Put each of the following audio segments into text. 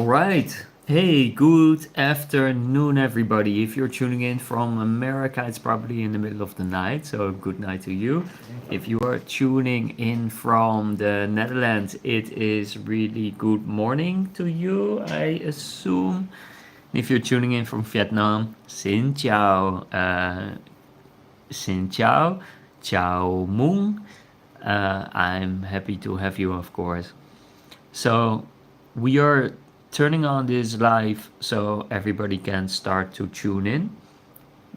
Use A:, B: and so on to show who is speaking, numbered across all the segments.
A: All right. Hey, good afternoon, everybody. If you're tuning in from America, it's probably in the middle of the night, so good night to you. If you are tuning in from the Netherlands, it is really good morning to you, I assume. If you're tuning in from Vietnam, xin chào, xin chào, chào mung. I'm happy to have you, of course. So we are turning on this live so everybody can start to tune in.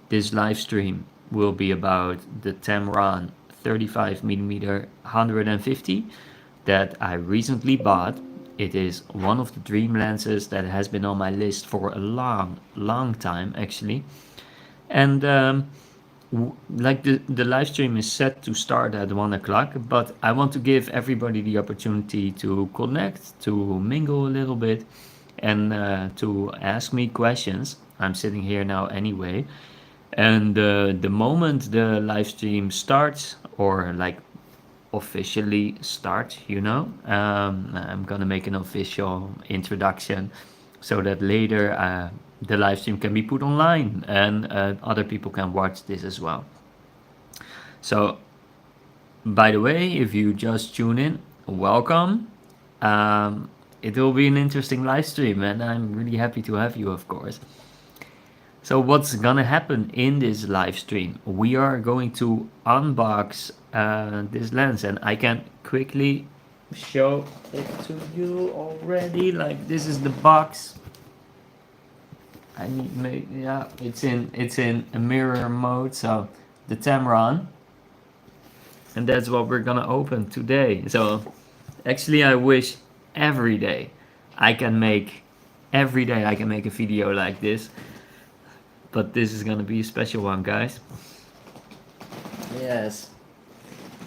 A: This live stream will be about the Tamron 35mm 150 that I recently bought. It is one of the dream lenses that has been on my list for a long time actually. And like the live stream is set to start at 1 o'clock, but I want to give everybody the opportunity to connect, to mingle a little bit, and to ask me questions. I'm sitting here now anyway, and the moment the live stream starts, or like officially starts, I'm gonna make an official introduction so that later the live stream can be put online and other people can watch this as well. So, by the way, if you just tune in, welcome. It will be an interesting live stream, and I'm really happy to have you, of course. So, what's gonna happen in this live stream? We are going to unbox this lens, and I can quickly show it to you already. Like, this is the box. I need, yeah, it's in a mirror mode. So, the Tamron. And that's what we're gonna open today. So actually I wish every day I can make a video like this. But this is gonna be a special one, guys. Yes.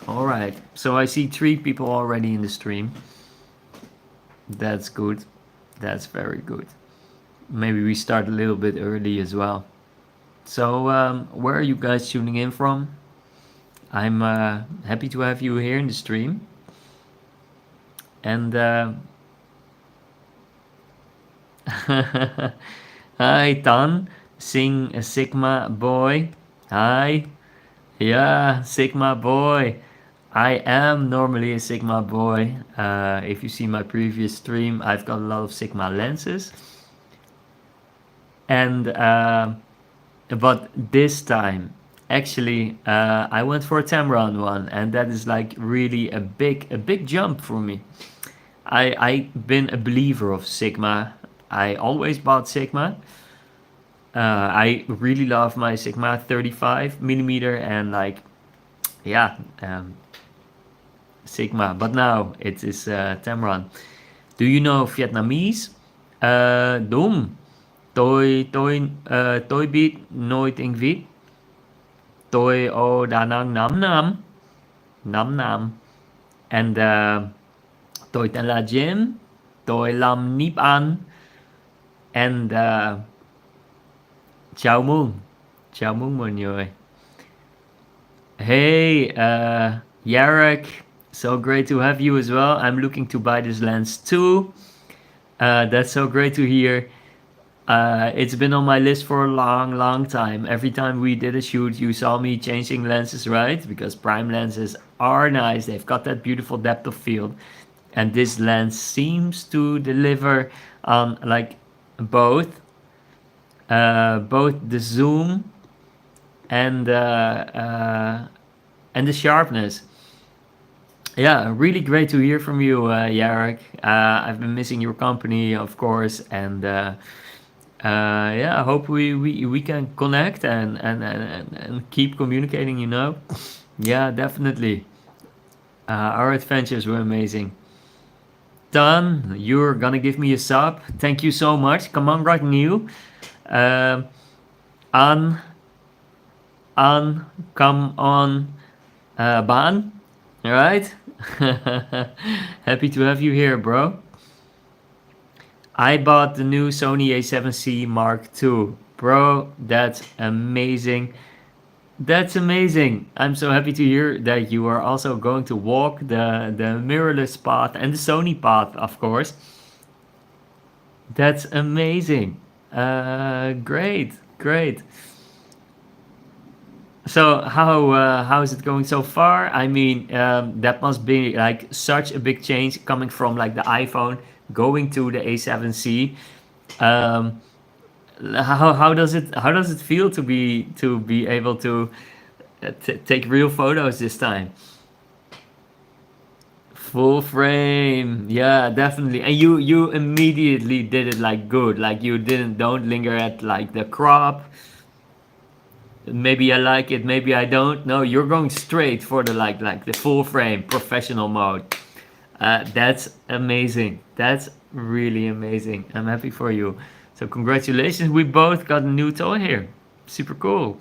A: Alright. So I see 3 people already in the stream. That's good. That's very good. Maybe we start a little bit early as well. So where are you guys tuning in from? I'm happy to have you here in the stream. And hi Tan, sing a Sigma boy. Hi. Yeah, Sigma boy. I am normally a Sigma boy. If you see my previous stream, I've got a lot of Sigma lenses. And but this time actually I went for a Tamron one, and that is like really a big jump for me. I've been a believer of Sigma. I always bought Sigma. I really love my Sigma 35mm and like, yeah, Sigma. But now it is Tamron. Do you know Vietnamese? Đúng. Tôi biết nói tiếng Việt. Tôi ở Đà Nẵng 5 năm. And tôi tên là Jim. Tôi làm nếp ăn. And chào mừng mọi người. Hey, Yarek, so great to have you as well. I'm looking to buy this lens too. That's so great to hear. It's been on my list for a long time. Every time we did a shoot, you saw me changing lenses, right? Because prime lenses are nice. They've got that beautiful depth of field. And this lens seems to deliver on like both the zoom and the sharpness. Yeah, really great to hear from you, Yarek. I've been missing your company, of course, and yeah, I hope we can connect and keep communicating, Yeah, definitely. Our adventures were amazing. Done. You're gonna give me a sub. Thank you so much. Come on, right new. An, come on, Ban. All right. Happy to have you here, bro. I bought the new Sony A7C Mark II. Bro, that's amazing. That's amazing. I'm so happy to hear that you are also going to walk the mirrorless path and the Sony path, of course. That's amazing. Great, great. So how is it going so far? I mean, that must be like such a big change coming from like the iPhone going to the A7C. Um, how does it feel to be able to take real photos this time? Full frame, yeah, definitely. And you immediately did it like good, like you don't linger at like the crop. Maybe I like it, maybe I don't. No, you're going straight for the like the full frame professional mode. That's amazing. That's really amazing. I'm happy for you. So congratulations, we both got a new toy here. Super cool.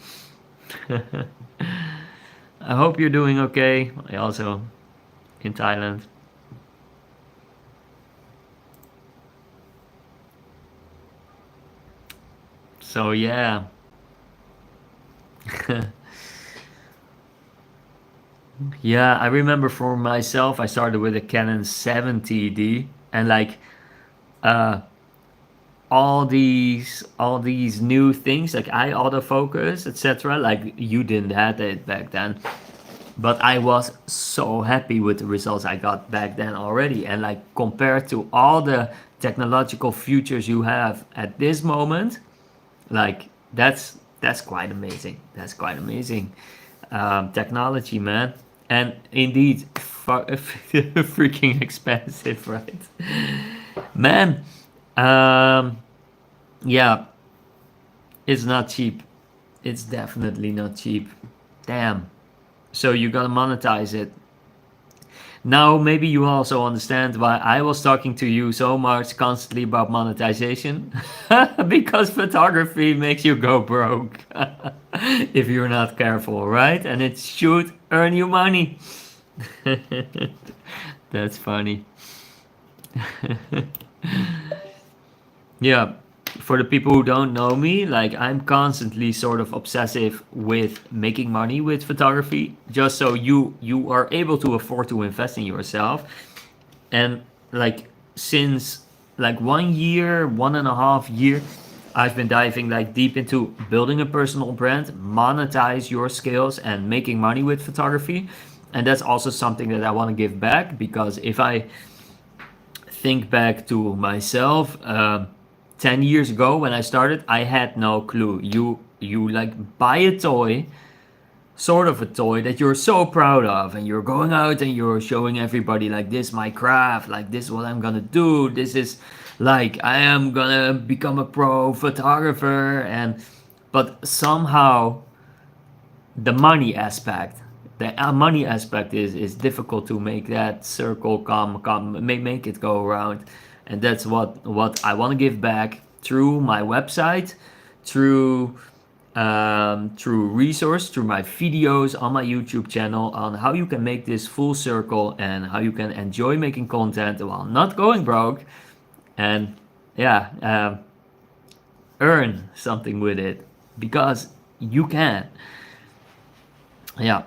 A: I hope you're doing okay. I also in Thailand. So yeah. Yeah, I remember for myself, I started with a Canon 70D, and like uh, all these new things like eye autofocus, etc. Like you didn't have it back then, but I was so happy with the results I got back then already, and like compared to all the technological features you have at this moment, like that's quite amazing. That's quite amazing technology, man. And indeed, freaking expensive, right? Man, um, yeah, it's not cheap. It's definitely not cheap. Damn. So you gotta monetize it. Now, maybe you also understand why I was talking to you so much constantly about monetization. Because photography makes you go broke if you're not careful, right? And it should earn you money. That's funny. Yeah, for the people who don't know me, like I'm constantly sort of obsessive with making money with photography, just so you are able to afford to invest in yourself. And like since like 1 year, 1.5 year, I've been diving like deep into building a personal brand, monetize your skills, and making money with photography. And that's also something that I want to give back because if I think back to myself 10 years ago when I started, I had no clue. You like buy a toy, sort of a toy that you're so proud of, and you're going out and you're showing everybody like this my craft, like this is what I'm gonna do, this is like I am gonna become a pro photographer. And but somehow the money aspect, the money aspect is difficult to make that circle come make it go around. And that's what I want to give back through my website, through through resource, through my videos on my YouTube channel on how you can make this full circle and how you can enjoy making content while not going broke. And yeah, earn something with it because you can. Yeah.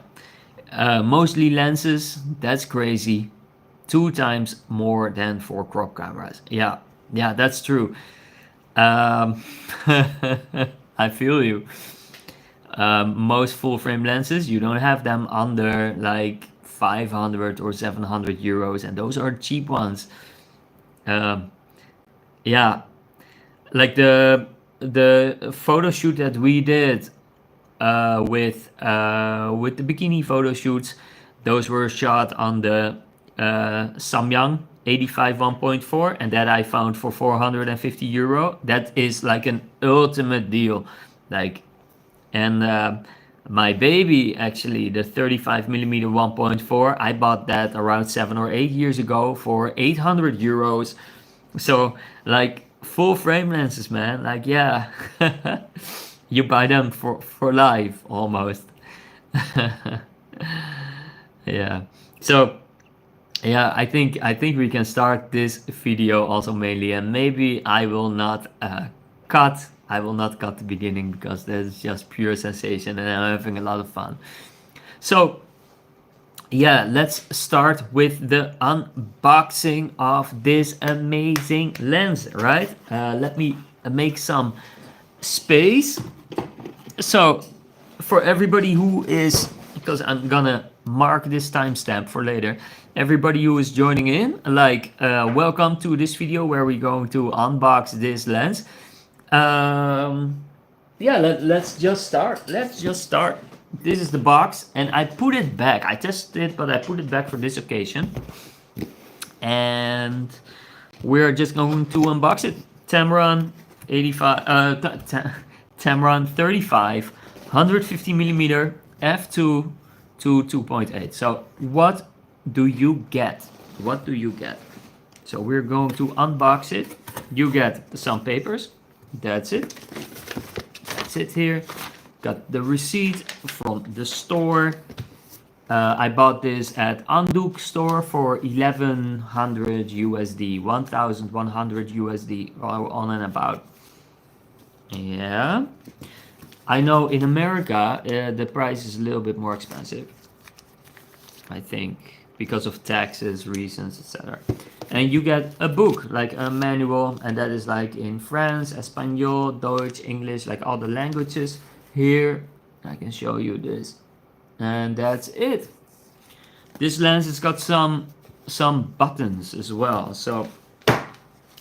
A: Mostly lenses, that's crazy. 2 times more than for crop cameras. Yeah, yeah, that's true. Um, I feel you. Most full frame lenses, you don't have them under like 500 or 700 euros, and those are cheap ones. Um, yeah, like the photo shoot that we did with the bikini photo shoots. Those were shot on the Samyang 85 1.4, and that I found for 450 euro. That is like an ultimate deal. Like, and my baby actually, the 35 millimeter 1.4, I bought that around 7 or 8 years ago for 800 euros. So like full frame lenses, man. Like yeah, you buy them for life almost. Yeah. So yeah, I think we can start this video also mainly, and maybe cut. I will not cut the beginning because that's just pure sensation, and I'm having a lot of fun. So yeah, let's start with the unboxing of this amazing lens, right? Let me make some space. So, for everybody who is, because I'm gonna mark this timestamp for later, everybody who is joining in, like, welcome to this video where we're going to unbox this lens. Yeah, let's just start. Let's just start. This is the box, and I put it back. I tested it, but I put it back for this occasion. And we're just going to unbox it. Tamron 85, Tamron 35, 150 millimeter f2 to 2.8. So what do you get? What do you get? So we're going to unbox it. You get some papers. That's it. That's it here. Got the receipt from the store. I bought this at Anduk store for 1100 USD, 1100 USD, on and about. Yeah. I know in America the price is a little bit more expensive. I think because of taxes, reasons, etc. And you get a book, like a manual, and that is like in French, Espanol, Deutsch, English, like all the languages. Here, I can show you this. And that's it. This lens has got some buttons as well. So,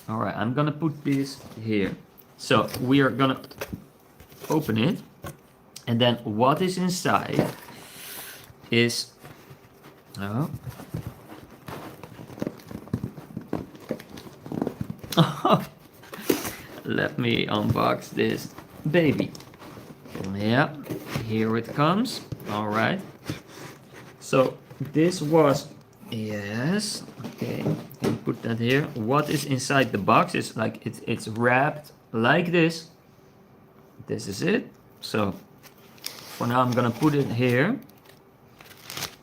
A: all right, I'm gonna put this here. So we are gonna open it, and then what is inside is oh. Let me unbox this baby. Yeah, here it comes. All right. So this was, yes, okay, can put that here. What is inside the box is like it's wrapped like this. This is it. So for now I'm gonna put it here.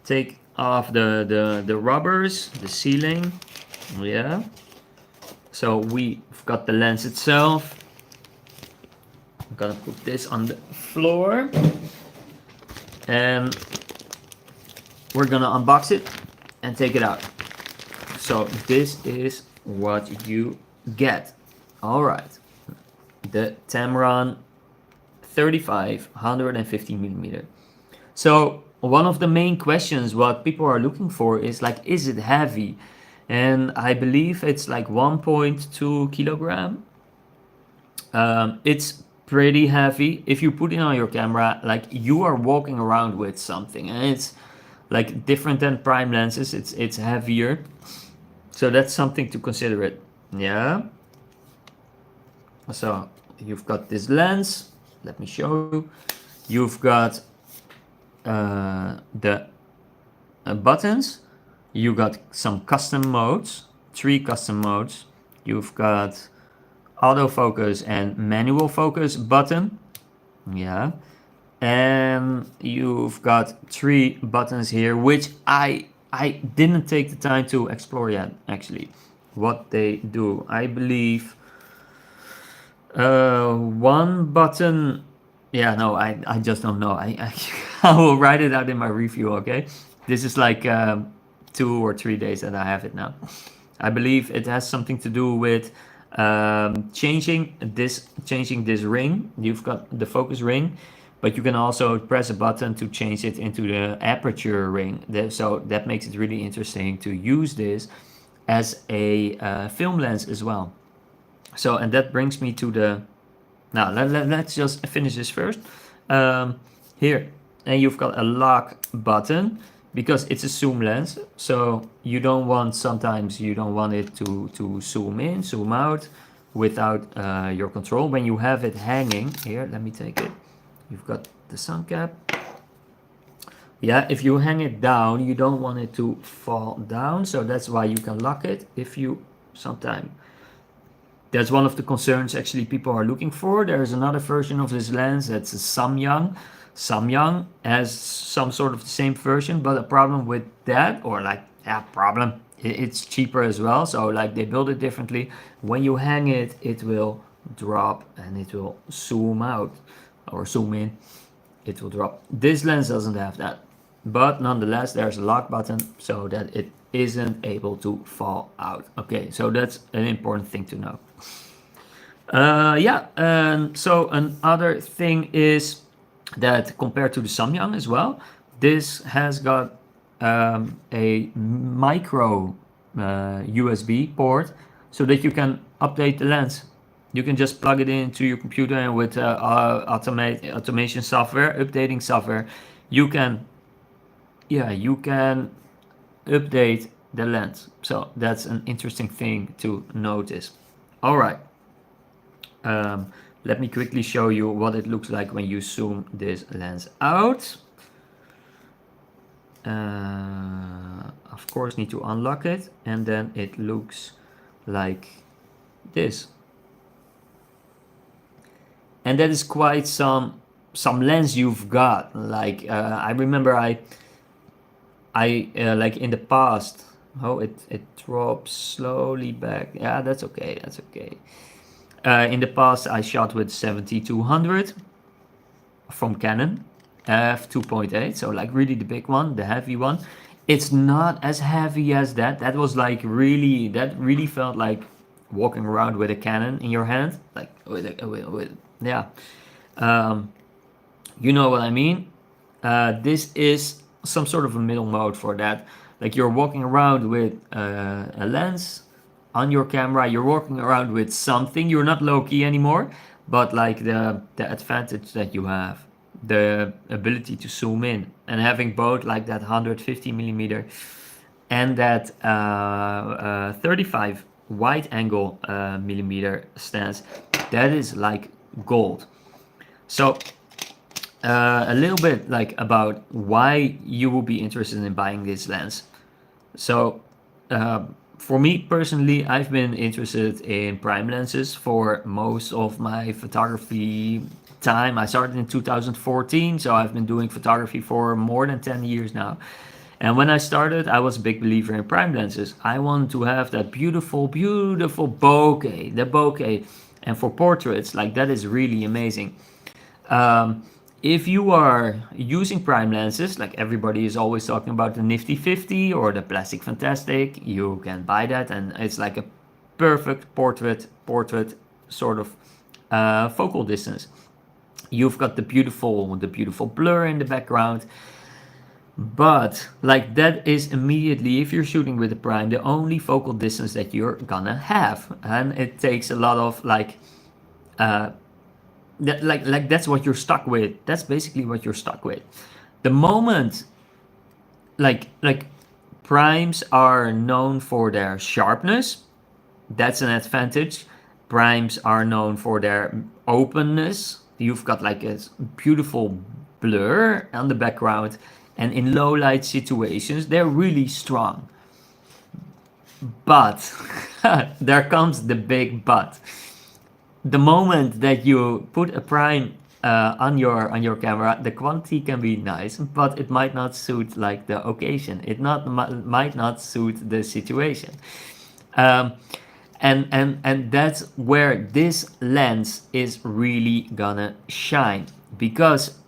A: Take off the rubbers, the sealing. Yeah. So we've got the lens itself. I'm gonna put this on the floor, and we're gonna unbox it and take it out. So this is what you get. All right, the Tamron 35 150 millimeter. So one of the main questions what people are looking for is like, is it heavy? And I believe it's like 1.2 kilogram. It's pretty heavy. If you put it on your camera, like you are walking around with something, and it's like different than prime lenses. It's heavier, so that's something to consider it. Yeah. So you've got this lens. Let me show you. You've got the buttons. You got some custom modes, 3 custom modes. You've got autofocus and manual focus button. Yeah. And you've got 3 buttons here, which I didn't take the time to explore yet, actually, what they do. I believe one button, yeah, no, I just don't know. I will write it out in my review, okay? This is like 2 or 3 days that I have it now. I believe it has something to do with changing this ring. You've got the focus ring, but you can also press a button to change it into the aperture ring. So that makes it really interesting to use this as a film lens as well. So, and that brings me to the, now let's just finish this first. Here, and you've got a lock button, because it's a zoom lens, so you don't want, sometimes you don't want it to zoom in, zoom out without your control. When you have it hanging, here, let me take it. You've got the sun cap. Yeah, if you hang it down, you don't want it to fall down, so that's why you can lock it if you sometime. That's one of the concerns actually people are looking for. There's another version of this lens that's a Samyang. Samyang has some sort of the same version, but a problem with that, or like, yeah, problem, it's cheaper as well. So like they build it differently. When you hang it, it will drop and it will zoom out or zoom in. It will drop. This lens doesn't have that. but nonetheless there's a lock button so that it isn't able to fall out. Okay, so that's an important thing to know. Yeah, and so another thing is that compared to the Samyang as well, this has got a micro USB port so that you can update the lens. You can just plug it into your computer, and with automation software, updating software, you can, yeah, you can update the lens. So that's an interesting thing to notice. All right. Let me quickly show you what it looks like when you zoom this lens out. Of course, need to unlock it, and then it looks like this. And that is quite some lens you've got. Like I remember I like in the past. Oh, it drops slowly back. Yeah, that's okay. That's okay. In the past, I shot with 7200 from Canon f2.8, so like really the big one, the heavy one. It's not as heavy as that. That was like really, that really felt like walking around with a Canon in your hand, like with yeah. You know what I mean? This is some sort of a middle mode for that. Like you're walking around with a lens on your camera, you're walking around with something. You're not low-key anymore, but like the advantage that you have, the ability to zoom in, and having both like that 150 millimeter and that 35 wide angle millimeter stance, that is like gold. So a little bit like about why you will be interested in buying this lens. So for me personally, I've been interested in prime lenses for most of my photography time. I started in 2014, so I've been doing photography for more than 10 years now. And when I started, I was a big believer in prime lenses. I wanted to have that beautiful, beautiful bokeh, the bokeh. And for portraits, like that is really amazing. If you are using prime lenses, like everybody is always talking about the Nifty 50 or the Plastic Fantastic, you can buy that, and it's like a perfect portrait sort of focal distance. You've got the beautiful blur in the background, but like that is immediately, if you're shooting with a prime, the only focal distance that you're gonna have, and it takes a lot of like that's what you're stuck with. That's basically what you're stuck with. The moment like primes are known for their sharpness, that's an advantage. Primes are known for their openness. You've got like a beautiful blur on the background, and in low light situations they're really strong. But there comes the big but. The moment that you put a prime on your camera, the quality can be nice, but it might not suit like the occasion. It might not suit the situation. And that's where this lens is really gonna shine, because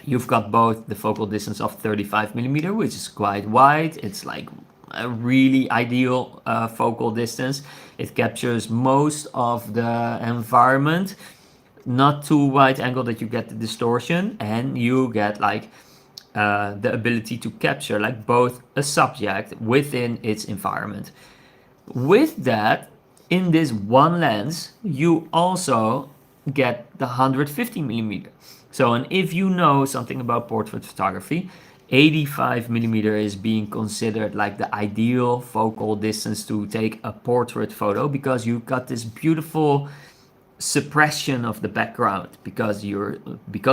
A: you've got both the focal distance of 35 millimeter, which is quite wide. It's like a really ideal focal distance. It captures most of the environment, not too wide angle that you get the distortion, and you get like the ability to capture like both a subject within its environment. With that, in this one lens, you also get the 150 millimeter. So, and if you know something about portrait photography, 85 millimeter is being considered like the ideal focal distance to take a portrait photo, because you've got this beautiful suppression of the background, because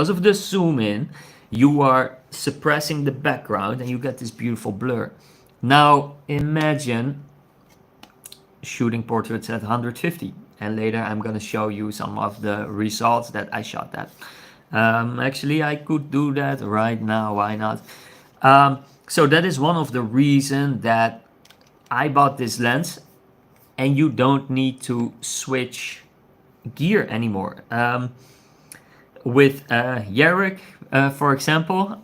A: of the zoom in, you are suppressing the background and you get this beautiful blur. Now imagine shooting portraits at 150, and later I'm gonna show you some of the results that I shot at. Actually, I could do that right now, why not? So that is one of the reasons that I bought this lens, and you don't need to switch gear anymore. With Yarrick, For example,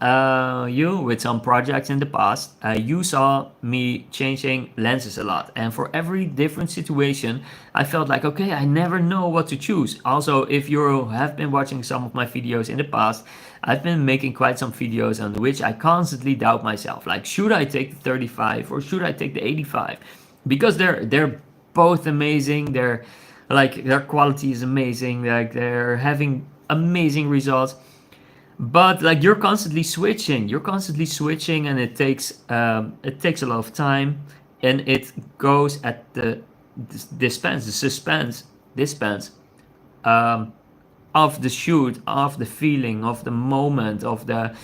A: you with some projects in the past, you saw me changing lenses a lot, and for every different situation, I felt like, okay, I never know what to choose. Also, if you have been watching some of my videos in the past, I've been making quite some videos on which I constantly doubt myself. Like, should I take the 35 or should I take the 85? Because they're both amazing. They're like their quality is amazing. Like they're having amazing results, but like you're constantly switching and it takes a lot of time, and it goes at the dispense um, of the shoot, of the feeling, of the moment, of the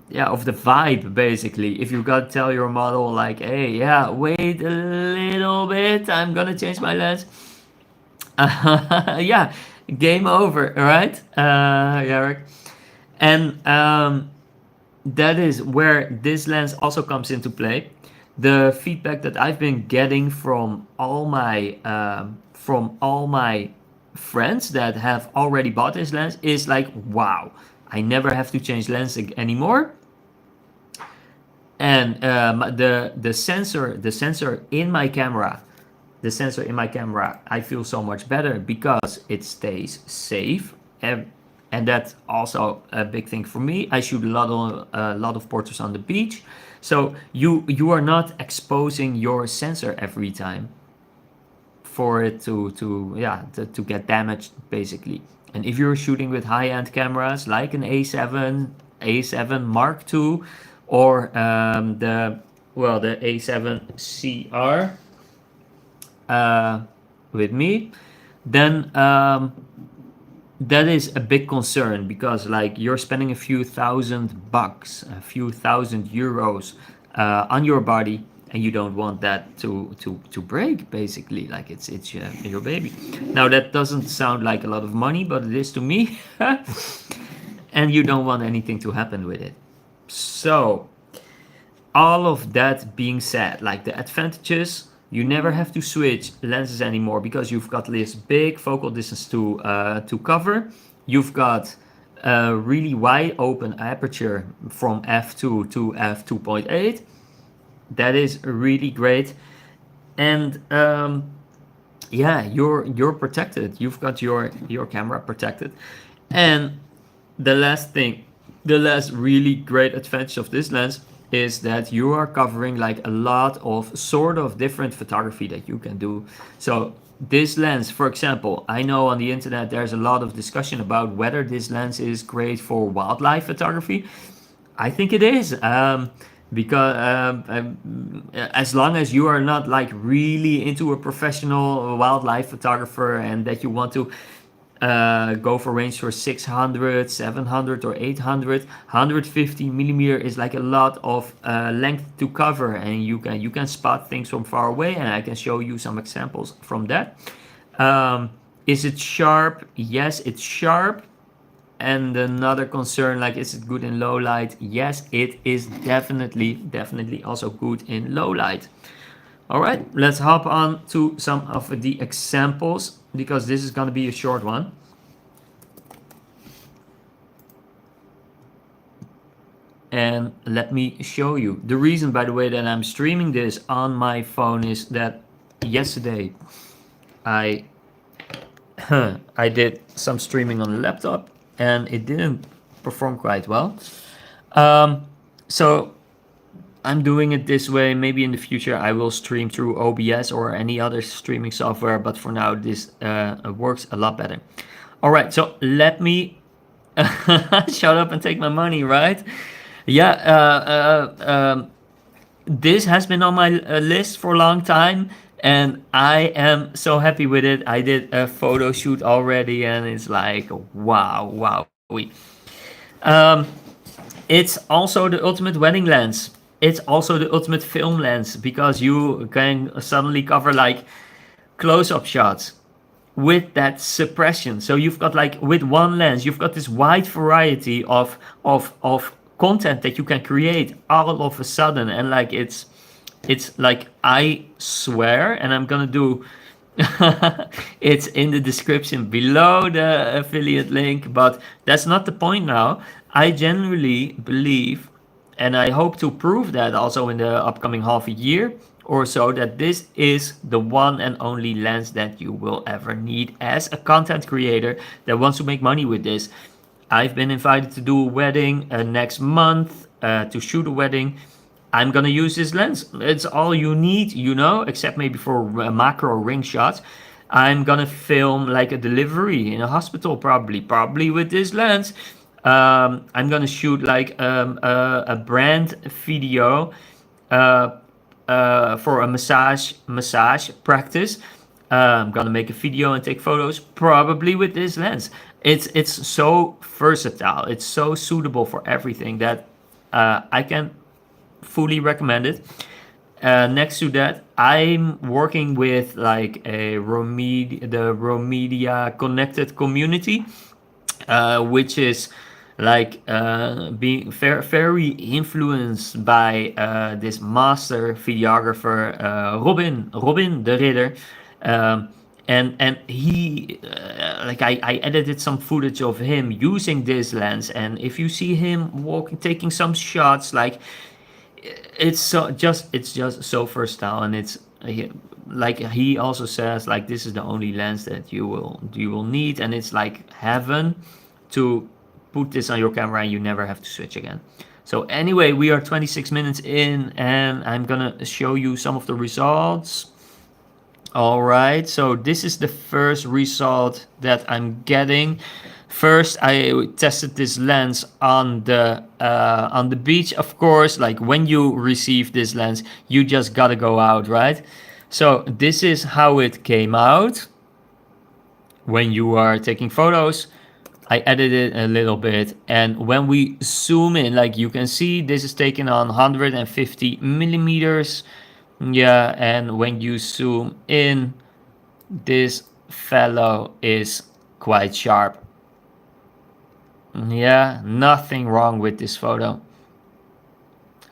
A: vibe. Basically, if you gotta tell your model like, hey, yeah, wait a little bit, I'm gonna change my lens. Yeah, game over, all right, Jarek. And that is where this lens also comes into play. The feedback that I've been getting from all my friends that have already bought this lens is like, wow, I never have to change lens anymore. And the sensor in my camera, I feel so much better because it stays safe. And that's also a big thing for me. I shoot a lot of portraits on the beach, so you are not exposing your sensor every time for it to get damaged, basically. And if you're shooting with high-end cameras like an A7 Mark II, or the A7 CR, with me, then that is a big concern, because like you're spending a few $1,000, a few €1,000 on your body, and you don't want that to break, basically. Like it's your baby. Now that doesn't sound like a lot of money, but it is to me. And you don't want anything to happen with it. So all of that being said, like the advantages, you never have to switch lenses anymore because you've got this big focal distance to cover. You've got a really wide open aperture from f2 to f2.8. That is really great. And yeah, you're protected. You've got your camera protected. And the last really great advantage of this lens is that you are covering like a lot of sort of different photography that you can do. So this lens, for example, I know on the internet there's a lot of discussion about whether this lens is great for wildlife photography. I think it is, because as long as you are not like really into a professional wildlife photographer, and that you want to go for range for 600, 700, or 800. 150 millimeter is like a lot of length to cover, and you can spot things from far away, and I can show you some examples from that. Is it sharp? Yes, it's sharp. And another concern, like, is it good in low light? Yes, it is definitely also good in low light. All right, let's hop on to some of the examples, because this is going to be a short one. And let me show you. The reason, by the way, that I'm streaming this on my phone is that yesterday I did some streaming on the laptop, and it didn't perform quite well. So I'm doing it this way. Maybe in the future I will stream through OBS or any other streaming software, but for now this works a lot better. All right, so let me shut up and take my money, right? Yeah, this has been on my list for a long time, and I am so happy with it. I did a photo shoot already, and it's like, wow. Um, it's also the ultimate wedding lens. It's also the ultimate film lens, because you can suddenly cover like close-up shots with that suppression. So you've got, like, with one lens, you've got this wide variety of content that you can create all of a sudden. And like it's like, I swear, and I'm gonna do it's in the description below, the affiliate link, but that's not the point now. I genuinely believe, and I hope to prove that also in the upcoming half a year or so, that this is the one and only lens that you will ever need as a content creator that wants to make money with this. I've been invited to do a wedding next month, to shoot a wedding. I'm gonna use this lens. It's all you need, you know, except maybe for macro ring shots. I'm gonna film like a delivery in a hospital, probably with this lens. I'm gonna shoot like a brand video uh, for a massage practice. I'm gonna make a video and take photos, probably with this lens. It's so versatile. It's so suitable for everything that I can fully recommend it. Next to that, I'm working with like the Romedia connected community, which is like being very influenced by this master videographer, Robin de Ridder. Um, and he like I edited some footage of him using this lens, and if you see him walking taking some shots, like it's just so versatile, and like he also says, like this is the only lens that you will need, and it's like heaven to put this on your camera and you never have to switch again. So anyway, we are 26 minutes in, and I'm gonna show you some of the results. All right, so this is the first result that I'm getting. First, I tested this lens on the beach. Of course, like when you receive this lens, you just gotta go out, right? So this is how it came out when you are taking photos. I edited a little bit, and when we zoom in, like you can see, this is taken on 150 millimeters. Yeah, and when you zoom in, this fellow is quite sharp. Yeah, nothing wrong with this photo.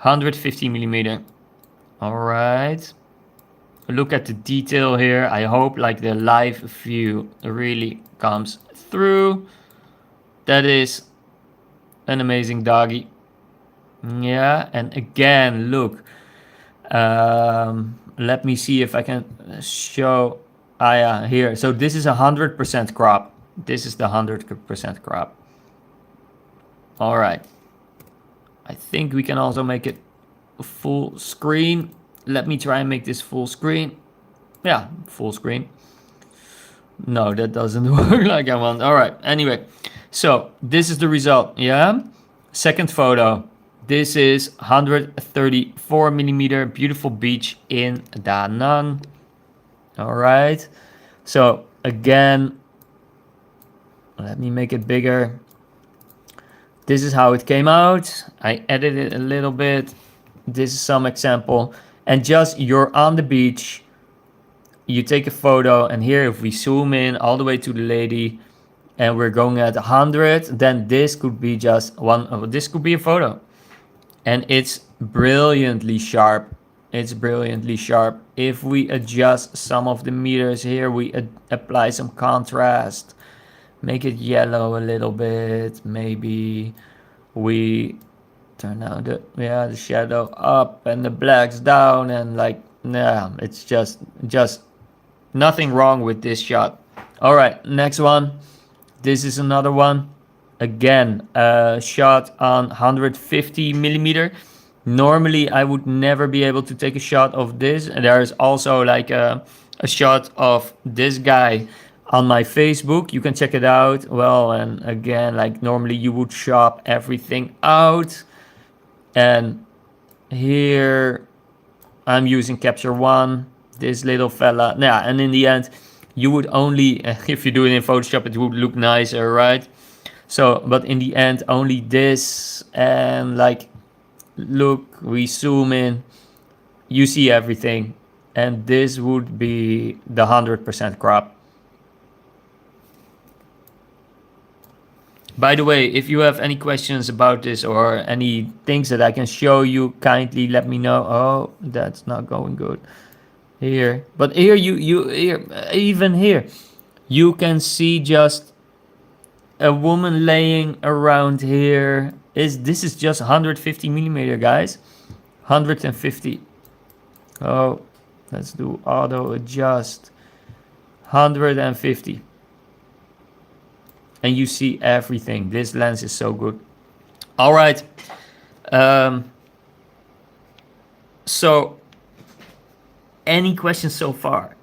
A: 150 millimeter. All right. Look at the detail here. I hope like the live view really comes through. That is an amazing doggy. Yeah, and again, look. Let me see if I can show. Ah, yeah, here. So this is 100% crop. This is the 100% crop. All right. I think we can also make it full screen. Let me try and make this full screen. Yeah, full screen. No, that doesn't work like I want. All right. Anyway, so this is the result. Yeah. Second photo. This is 134 millimeter, beautiful beach in Da Nang. All right. So again, let me make it bigger. This is how it came out. I edited a little bit. This is some example. And just you're on the beach. You take a photo, and here if we zoom in all the way to the lady, and we're going at 100, then this could be just one. This could be a photo. And it's brilliantly sharp. It's brilliantly sharp. If we adjust some of the meters here, we apply some contrast, make it yellow a little bit. Maybe we turn down the shadow up and the blacks down, and like, yeah, it's just nothing wrong with this shot. All right, next one. This is another one. Again, shot on 150 millimeter. Normally, I would never be able to take a shot of this. And there is also like a shot of this guy on my Facebook. You can check it out. Well, and again, like normally you would chop everything out. And here I'm using Capture One, this little fella. Yeah, and in the end, you would only, if you do it in Photoshop, it would look nicer, right? So, but in the end, only this, and like, look, we zoom in, you see everything, and this would be the 100% crop. By the way, if you have any questions about this or any things that I can show you, kindly let me know. Oh, that's not going good. Here, but here here, even here, you can see just a woman laying around here. This is just 150 millimeter, guys. 150. Oh, let's do auto adjust. 150. And you see everything. This lens is so good. All right. So, any questions so far?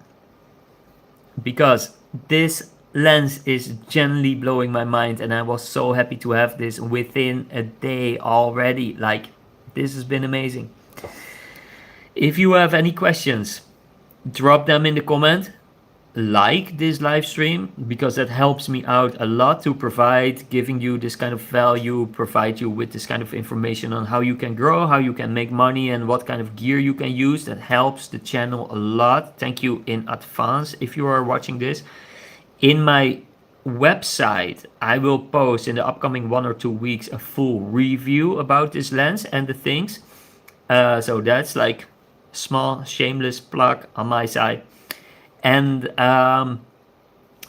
A: Because this lens is genuinely blowing my mind, and I was so happy to have this within a day already. Like, this has been amazing. If you have any questions, drop them in the comment. Like this live stream, because that helps me out a lot to provide, giving you this kind of value, provide you with this kind of information on how you can grow, how you can make money, and what kind of gear you can use. That helps the channel a lot. Thank you in advance if you are watching this. In my website, I will post in the upcoming 1 or 2 weeks a full review about this lens and the things. So that's like small shameless plug on my side. And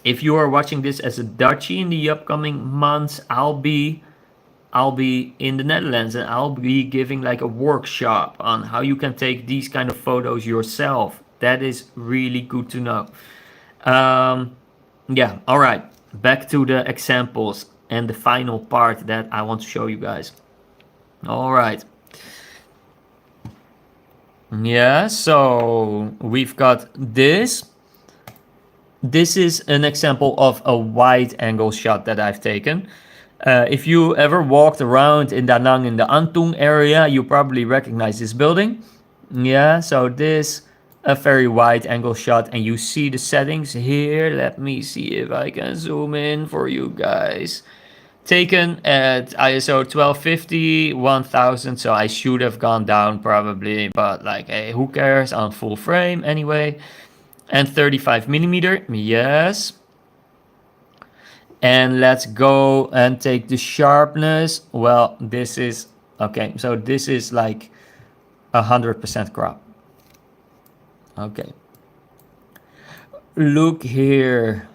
A: if you are watching this as a Dutchie in the upcoming months, I'll be in the Netherlands, and I'll be giving like a workshop on how you can take these kind of photos yourself. That is really good to know. Yeah, all right. Back to the examples and the final part that I want to show you guys. All right. Yeah, so we've got this. This is an example of a wide angle shot that I've taken. If you ever walked around in Da Nang in the Antung area, you probably recognize this building. Yeah, so this a very wide angle shot, and you see the settings here. Let me see if I can zoom in for you guys. Taken at ISO 1250, 1000, so I should have gone down probably, but like, hey, who cares, on full frame anyway. And 35 millimeter, yes. And let's go and take the sharpness. Well, this is, okay, so this is like 100% crop. Okay. Look here.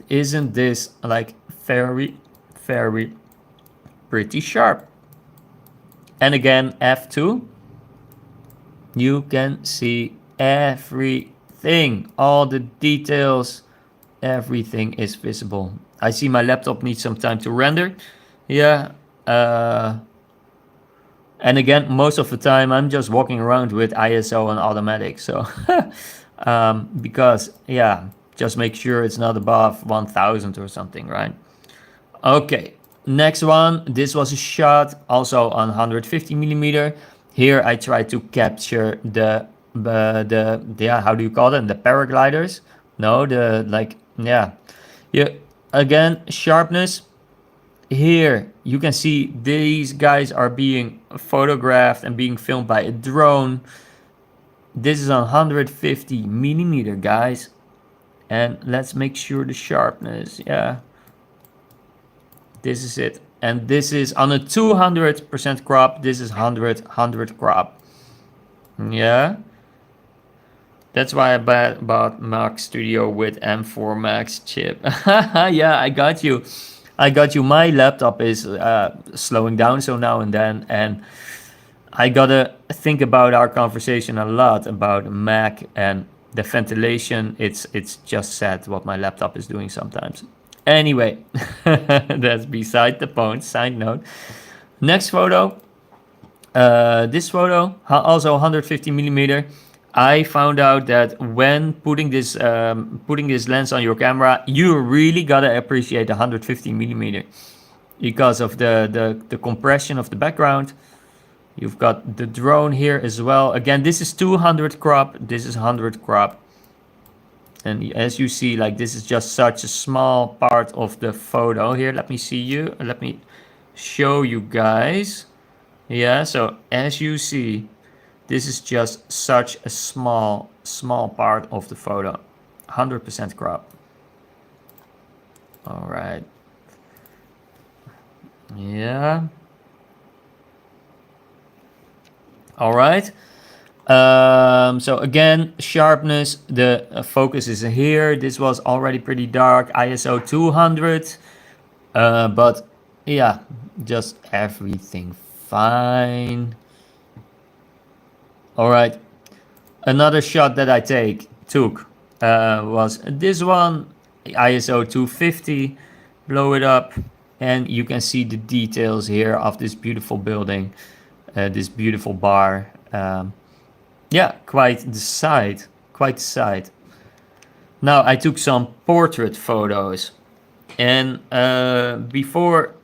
A: Isn't this like very, very pretty sharp? And again, F2. You can see everything, all the details, everything is visible. I see my laptop needs some time to render. Yeah. And again, most of the time I'm just walking around with ISO and automatic. So because, yeah, just make sure it's not above 1000 or something, right? Okay, next one. This was a shot also on 150 millimeter. Here I try to capture the yeah, how do you call them? The paragliders? No, the like, yeah. Again, sharpness. Here you can see these guys are being photographed and being filmed by a drone. This is on 150 millimeter, guys. And let's make sure the sharpness, yeah. This is it. And this is on a 200% crop. This is 100 crop. Yeah. That's why I bought Max Studio with M4 Max chip. Yeah, I got you. My laptop is slowing down so now and then, and I gotta think about our conversation a lot about Mac and the ventilation. It's just sad what my laptop is doing sometimes. Anyway, that's beside the point. Side note. Next photo. This photo, also 150 millimeter. I found out that when putting this lens on your camera, you really gotta appreciate 150 millimeter because of the compression of the background. You've got the drone here as well. Again, this is 200 crop. This is 100 crop. And as you see, like, this is just such a small part of the photo. Here, let me see you. Let me show you guys. Yeah, so as you see, this is just such a small part of the photo. 100% crop. All right. Yeah. All right. So again, sharpness, the focus is here. This was already pretty dark. ISO 200. But yeah, just everything fine. All right. Another shot that I took was this one, ISO 250. Blow it up, and you can see the details here of this beautiful building, this beautiful bar. Yeah, quite the sight, quite the sight. Now I took some portrait photos, and before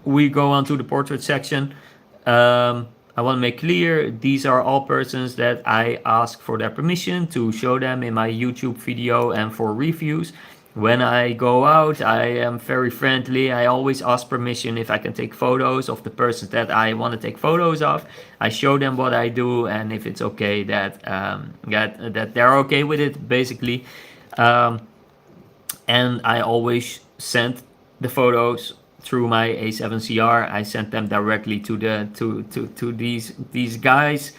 A: we go on to the portrait section, I want to make clear these are all persons that I ask for their permission to show them in my YouTube video and for reviews. When I go out, I am very friendly. I always ask permission if I can take photos of the persons that I want to take photos of. I show them what I do, and if it's okay, that they're okay with it, basically. Um, and I always send the photos through my A7CR. I sent them directly to these guys,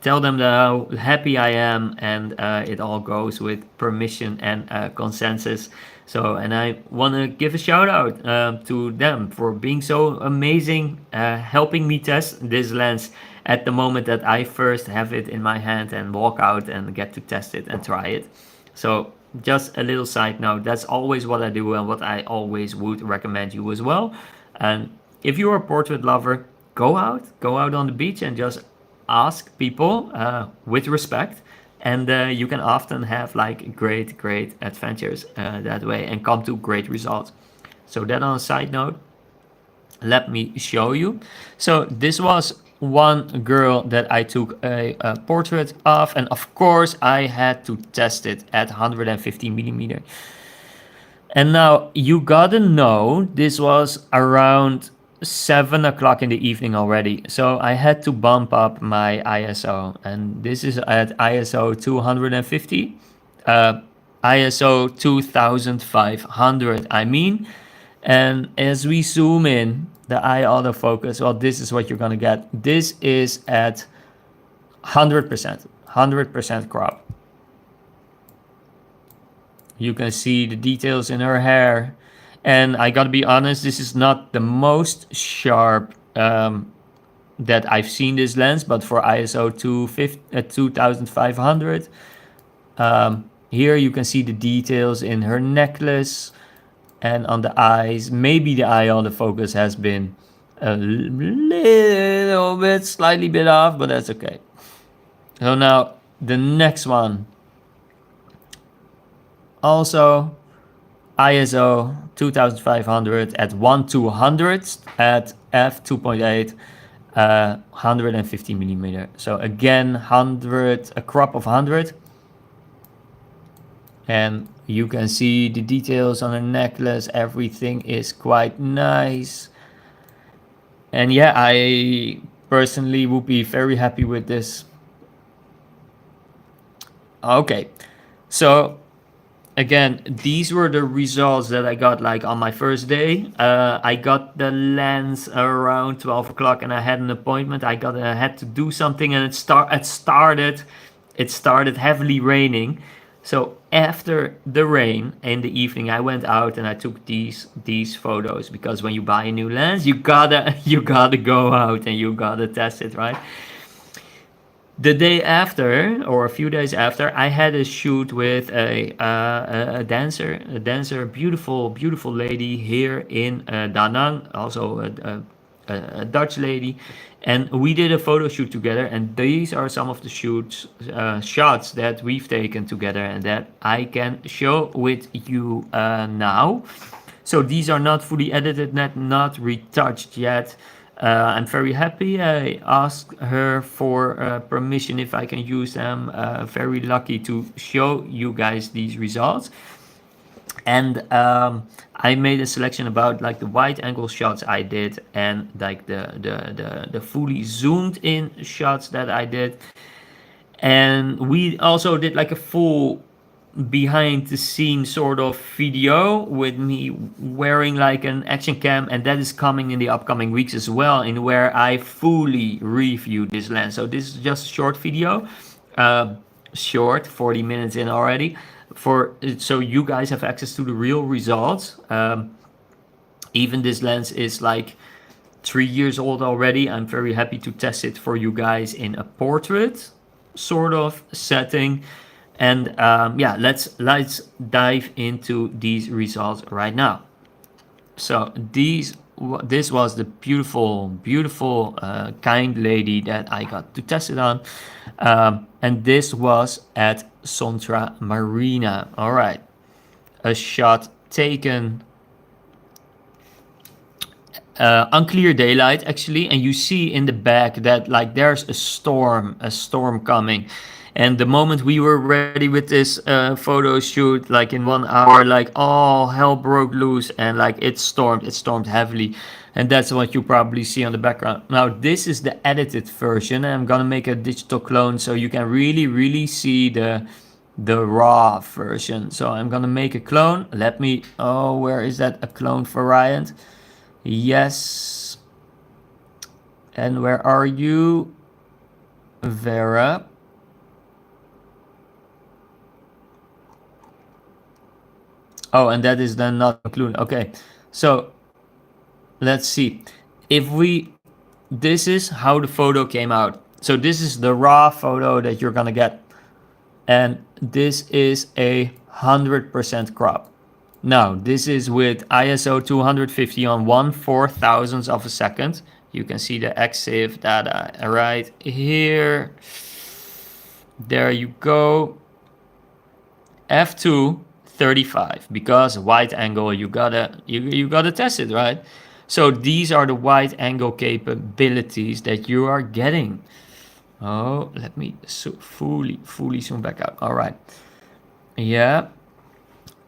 A: tell them how happy I am, and it all goes with permission and consensus. So, and I want to give a shout out to them for being so amazing, helping me test this lens at the moment that I first have it in my hand and walk out and get to test it and try it. So just a little side note, that's always what I do and what I always would recommend you as well. And if you're a portrait lover, go out on the beach and just ask people with respect. And you can often have like great adventures that way and come to great results. So that on a side note, let me show you. So this was one girl that I took a portrait of, and of course I had to test it at 150 millimeter. And now you gotta know this was around 7 o'clock in the evening already, so I had to bump up my ISO, and this is at ISO 250, ISO 2500 I mean. And as we zoom in, the eye autofocus, well, this is what you're gonna get. This is at 100% crop. You can see the details in her hair. And I gotta be honest, this is not the most sharp that I've seen this lens, but for ISO 2500, here you can see the details in her necklace and on the eyes. Maybe the eye autofocus has been a little bit, slightly bit off, but that's okay. So now the next one, also ISO 2500 at 1/200 at f2.8, 150 millimeter. So again, 100, a crop of 100. And you can see the details on the necklace. Everything is quite nice. And yeah, I personally would be very happy with this. Okay, so again, these were the results that I got like on my first day. I got the lens around 12 o'clock and I had an appointment. I had to do something, and it started heavily raining. So after the rain in the evening, I went out and I took these photos, because when you buy a new lens, you gotta go out and you gotta test it, right? The day after, or a few days after, I had a shoot with a dancer, beautiful lady here in Da Nang, also a Dutch lady, and we did a photo shoot together. And these are some of the shots that we've taken together and that I can show with you now. So these are not fully edited, not retouched yet. I'm very happy. I asked her for permission if I can use them. Very lucky to show you guys these results. And I made a selection about like the wide angle shots I did and like the fully zoomed in shots that I did. And we also did like a full behind the scenes sort of video with me wearing like an action cam, and that is coming in the upcoming weeks as well, in where I fully review this lens. So this is just a short video, short, 40 minutes in already, so you guys have access to the real results. Even this lens is like 3 years old already. I'm very happy to test it for you guys in a portrait sort of setting. And yeah, let's dive into these results right now. So this was the beautiful kind lady that I got to test it on, and this was at Sontra Marina. All right, a shot taken unclear daylight actually, and you see in the back that like there's a storm coming. And the moment we were ready with this photo shoot, like in 1 hour, like all hell broke loose, and like it stormed heavily. And that's what you probably see on the background. Now this is the edited version, and I'm gonna make a digital clone so you can really see the raw version. So I'm gonna make a clone. Let me, oh, where is that? A clone variant. Yes. And where are you, Vera? Oh, and that is then not included. Okay, so let's see. If we, this is how the photo came out. So this is the raw photo that you're gonna get. And this is a 100% crop. Now, this is with ISO 250 on 1/4000th of a second. You can see the EXIF data right here. There you go. F2 35, because wide angle, you gotta test it, right? So these are the wide angle capabilities that you are getting. Oh, let me fully zoom back out. All right. Yeah.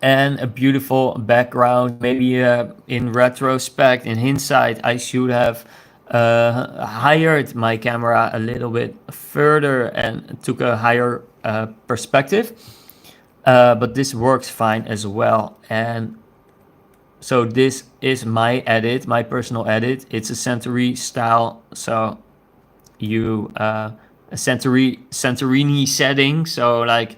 A: And a beautiful background. Maybe in retrospect, in hindsight, I should have hired my camera a little bit further and took a higher perspective. But this works fine as well. And so this is my edit, my personal edit. It's a Centauri style. So you a Santorini setting. So like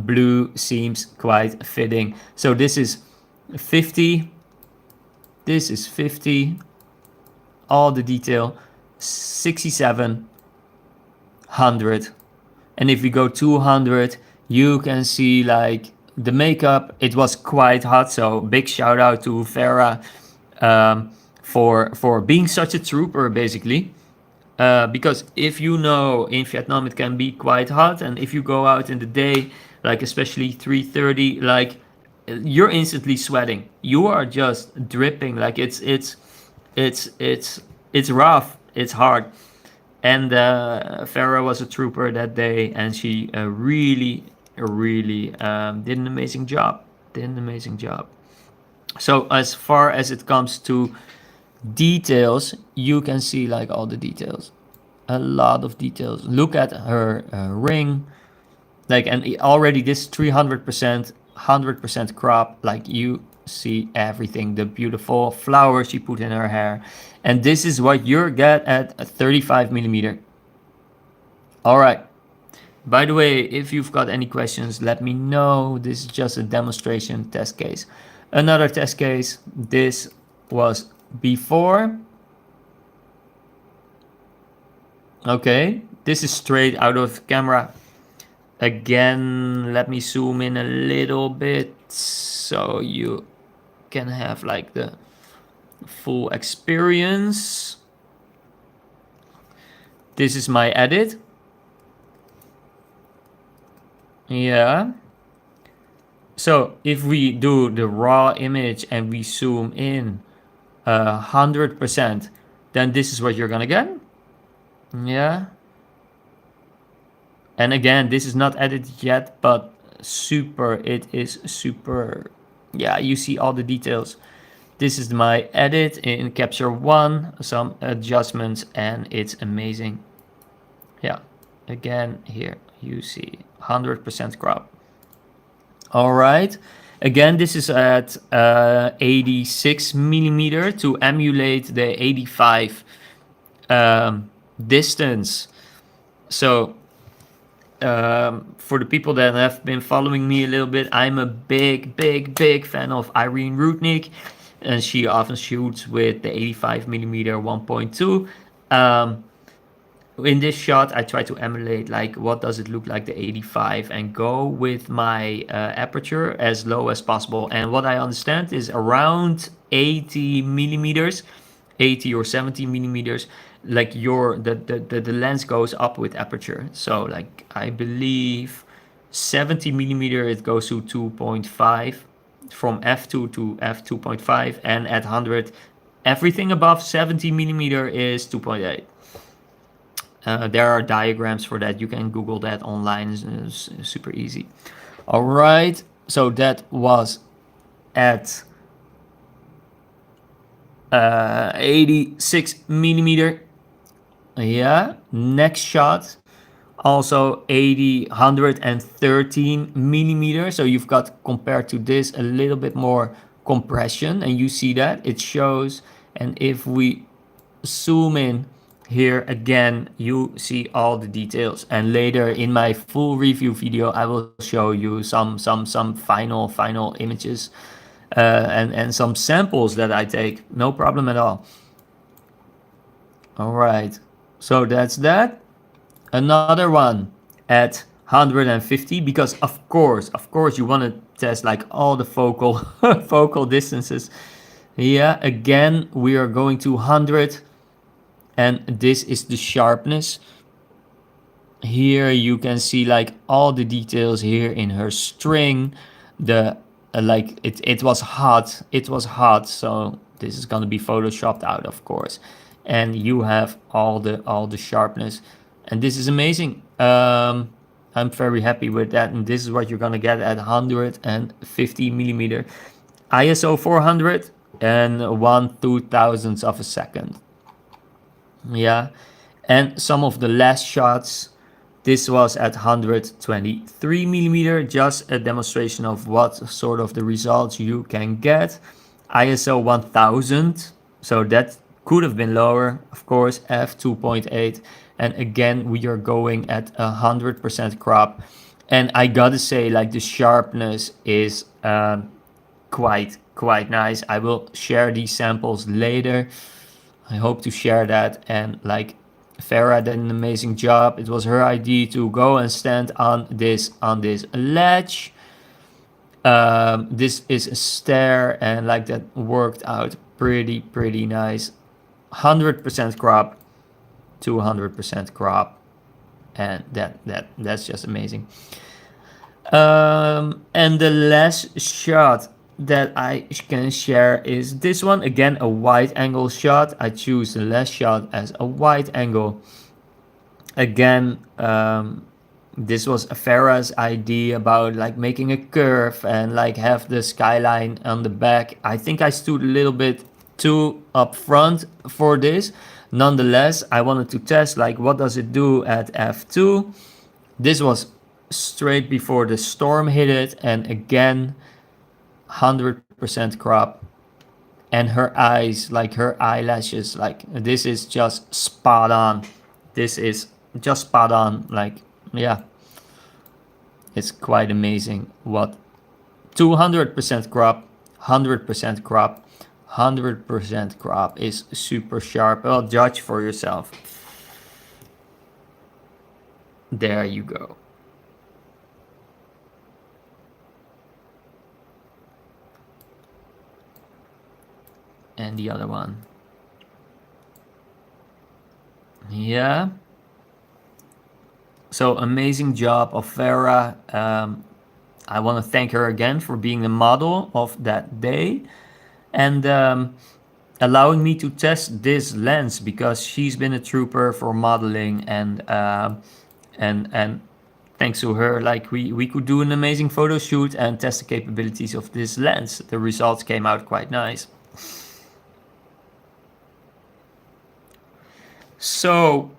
A: blue seems quite fitting. So this is 50. This is 50. All the detail. 67. 100. And if we go 200, you can see like the makeup. It was quite hot. So big shout out to Vera for being such a trooper, basically. Because if you know, in Vietnam it can be quite hot, and if you go out in the day, like especially 3:30, like you're instantly sweating. You are just dripping. Like it's rough. It's hard. And Farah was a trooper that day, and she really did an amazing job. So as far as it comes to details, you can see like all the details, a lot of details. Look at her ring, like, and already this 300%, 100% crop, like you see everything, the beautiful flowers she put in her hair. And this is what you get at a 35mm. All right. By the way, if you've got any questions, let me know. This is just a demonstration test case. Another test case. This was before. Okay, this is straight out of camera. Again, let me zoom in a little bit so you can have like the full experience. This is my edit. Yeah. So if we do the raw image and we zoom in 100%, then this is what you're gonna get. Yeah. And again, this is not edited yet, but it is super. Yeah, you see all the details. This is my edit in Capture One, some adjustments, and it's amazing. Yeah, again, here you see 100% crop. All right. Again, this is at 86mm to emulate the 85 distance. So for the people that have been following me a little bit, I'm a big fan of Irene Rudnick. and she often shoots with the 85mm 1.2. In this shot I try to emulate like what does it look like the 85 and go with my aperture as low as possible, and what I understand is around 80mm, 80 or 70mm, like the lens goes up with aperture. So like I believe 70mm it goes to 2.5, from f2 to f2.5, and at 100 everything above 70mm is 2.8. There are diagrams for that. You can Google that online. It's super easy. All right. So that was at 86mm. Yeah. Next shot. Also 113mm. So you've got, compared to this, a little bit more compression. And you see that. It shows. And if we zoom in here again, you see all the details, and later in my full review video I will show you some final images and some samples that I take, no problem at all. All right, so that's that. Another one at 150, because of course you want to test like all the focal focal distances. Yeah, again we are going to 100. And this is the sharpness. Here you can see like all the details here in her string. The like it was hot. It was hot. So this is gonna be photoshopped out, of course. And you have all the sharpness. And this is amazing. I'm very happy with that. And this is what you're gonna get at 150mm. ISO 400 and 1/2000th of a second. Yeah, and some of the last shots, this was at 123mm, just a demonstration of what sort of the results you can get. ISO 1000, so that could have been lower, of course, f2.8, and again we are going at 100% crop. And I gotta say, like, the sharpness is quite nice. I will share these samples later. I hope to share that. And like, Farah did an amazing job. It was her idea to go and stand on this ledge. This is a stair, and like that worked out pretty nice. 100% crop to 100% crop, and that's just amazing. And the last shot that I can share is this one. Again, a wide angle shot. I choose the last shot as a wide angle. Again, this was Farah's idea about like making a curve and like have the skyline on the back. I think I stood a little bit too up front for this. Nonetheless, I wanted to test like what does it do at f2. This was straight before the storm hit it, and again 100% crop. And her eyes, like her eyelashes, like this is just spot on. This is just spot on. Like, yeah, it's quite amazing what 200% crop, 100% crop, 100% crop is super sharp. Well, judge for yourself. There you go. And the other one. Yeah. So amazing job of Farah. I want to thank her again for being the model of that day, and allowing me to test this lens, because she's been a trooper for modeling, and thanks to her, like we could do an amazing photo shoot and test the capabilities of this lens. The results came out quite nice. So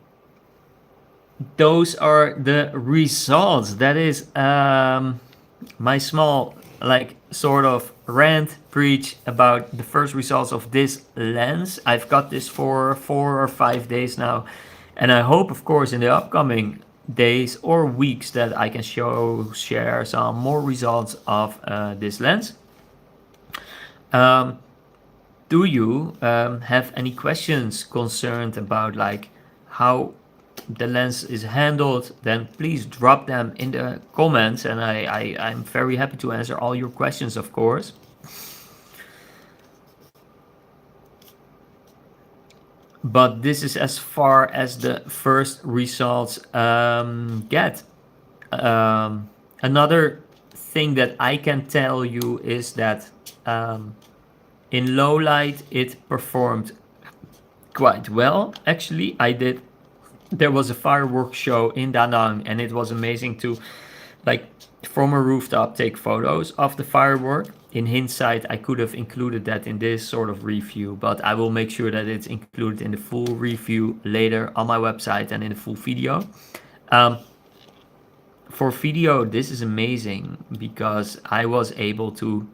A: those are the results. That is my small like sort of rant preach about the first results of this lens. I've got this for 4 or 5 days now, and I hope, of course, in the upcoming days or weeks that I can share some more results of this lens. do you have any questions concerned about like how the lens is handled, then please drop them in the comments, and I'm very happy to answer all your questions, of course. But this is as far as the first results get. Another thing that I can tell you is that in low light it performed quite well. Actually, there was a fireworks show in Da Nang, and it was amazing to, like, from a rooftop take photos of the firework. In hindsight, I could have included that in this sort of review, but I will make sure that it's included in the full review later on my website and in the full video. For video, this is amazing because I was able to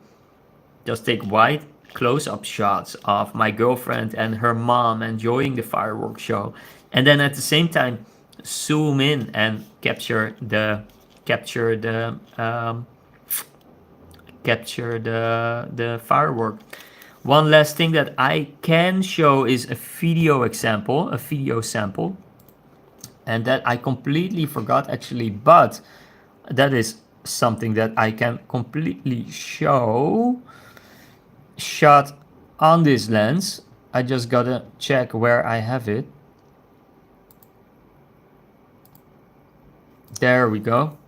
A: just take wide close-up shots of my girlfriend and her mom enjoying the fireworks show, and then at the same time zoom in and capture the firework. One last thing that I can show is a video sample, and that I completely forgot actually, but that is something that I can completely show. Shot on this lens. I just gotta check where I have it. There we go.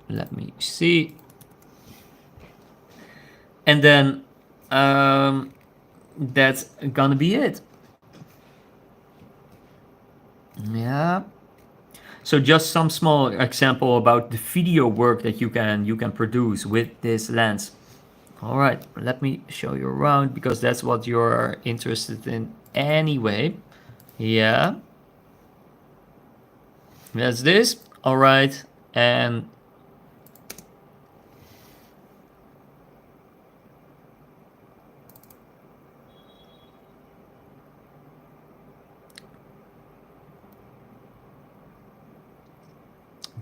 A: Let me see. And then that's gonna be it. Yeah. So just some small example about the video work that you can produce with this lens. All right, let me show you around because that's what you're interested in anyway. Yeah. That's this. All right. And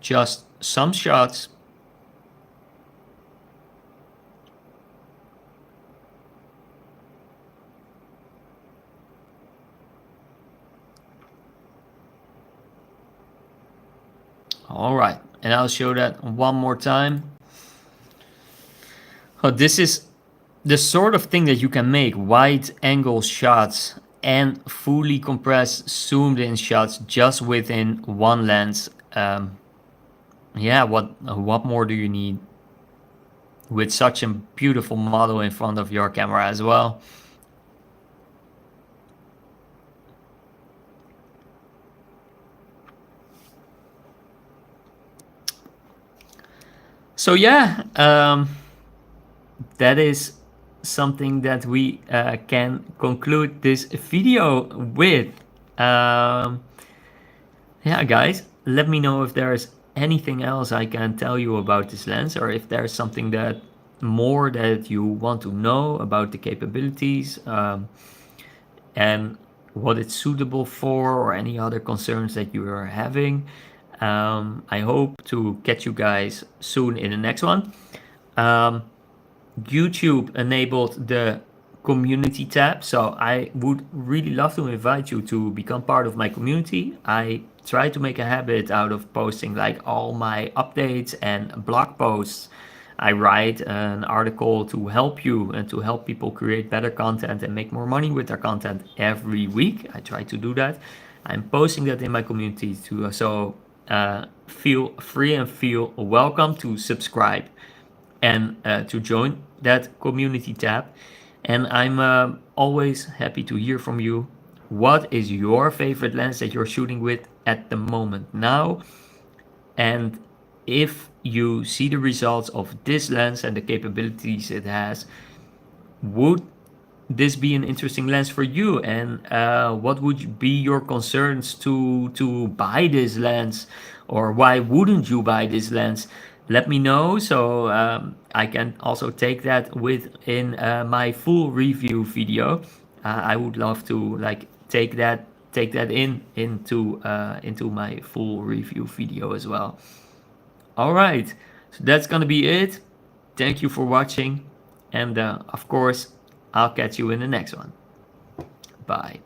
A: just some shots. All right, and I'll show that one more time. Oh, this is the sort of thing that you can make wide angle shots and fully compressed zoomed in shots just within one lens. Yeah, what more do you need with such a beautiful model in front of your camera as well? So yeah, that is something that we can conclude this video with. Yeah, guys, let me know if there's anything else I can tell you about this lens, or if there's something that you want to know about the capabilities and what it's suitable for, or any other concerns that you are having. I hope to catch you guys soon in the next one. YouTube enabled the community tab, so I would really love to invite you to become part of my community. I try to make a habit out of posting like all my updates and blog posts. I write an article to help you and to help people create better content and make more money with their content every week. I try to do that. I'm posting that in my community too, so feel free and feel welcome to subscribe and to join that community tab. And I'm always happy to hear from you. What is your favorite lens that you're shooting with at the moment now? And if you see the results of this lens and the capabilities it has, would this be an interesting lens for you? And what would be your concerns to buy this lens, or why wouldn't you buy this lens? Let me know, so I can also take that within my full review video. I would love to like take that into my full review video as well. All right, so that's gonna be it. Thank you for watching, and of course, I'll catch you in the next one. Bye.